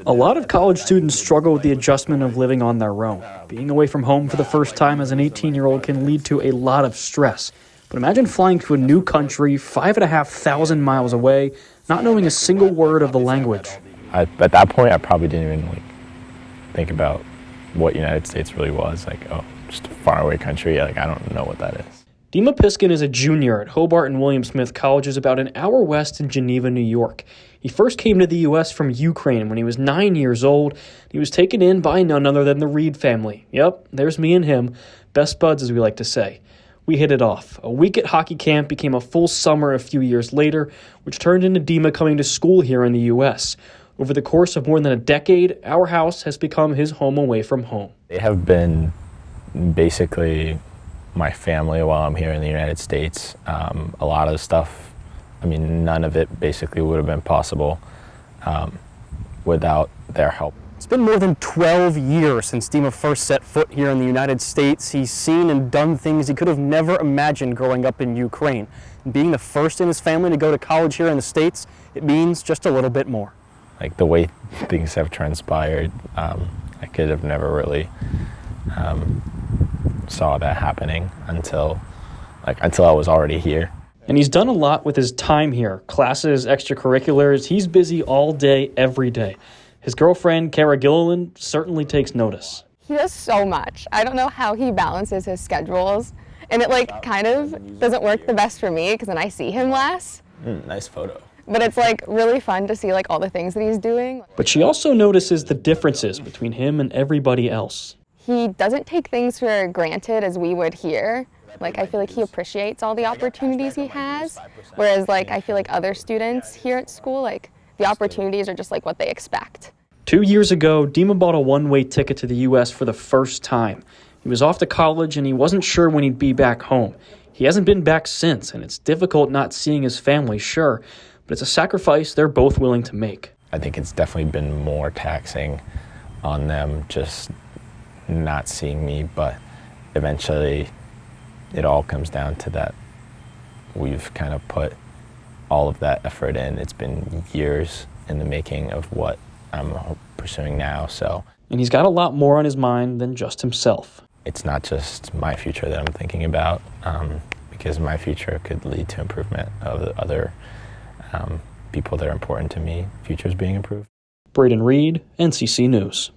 A lot of college students struggle with the adjustment of living on their own. Being away from home for the first time as an 18-year-old can lead to a lot of stress. But imagine flying to a new country, 5,500 miles away, not knowing a single word of the language. At that point, I probably didn't even think about what United States really was. Just a faraway country. I don't know what that is. Dima Piskun is a junior at Hobart and William Smith Colleges about an hour west in Geneva, New York. He first came to the U.S. from Ukraine when he was 9 years old. He was taken in by none other than the Reed family. Yep, there's me and him. Best buds, as we like to say. We hit it off. A week at hockey camp became a full summer a few years later, which turned into Dima coming to school here in the U.S. Over the course of more than a decade, our house has become his home away from home. They have been basically my family while I'm here in the United States. A lot of the stuff, none of it basically would have been possible without their help. It's been more than 12 years since Dima first set foot here in the United States. He's seen and done things he could have never imagined growing up in Ukraine. And being the first in his family to go to college here in the States, it means just a little bit more. The way things have transpired, I could have never really saw that happening until I was already here. And he's done a lot with his time here. Classes, extracurriculars, he's busy all day, every day. His girlfriend, Kara Gilliland, certainly takes notice. He does so much. I don't know how he balances his schedules. And it kind of doesn't work the best for me because then I see him less. Nice photo. But it's really fun to see all the things that he's doing. But she also notices the differences between him and everybody else. He doesn't take things for granted as we would here. I feel he appreciates all the opportunities he has. Whereas I feel other students here at school, the opportunities are just what they expect. 2 years ago, Dima bought a one-way ticket to the U.S. for the first time. He was off to college and he wasn't sure when he'd be back home. He hasn't been back since, and it's difficult not seeing his family, sure, but it's a sacrifice they're both willing to make. I think it's definitely been more taxing on them just not seeing me, but eventually it all comes down to that we've kind of put all of that effort in. It's been years in the making of what I'm pursuing now, so. And he's got a lot more on his mind than just himself. It's not just my future that I'm thinking about, because my future could lead to improvement of the other people that are important to me, futures being improved. Braden Reed, NCC News.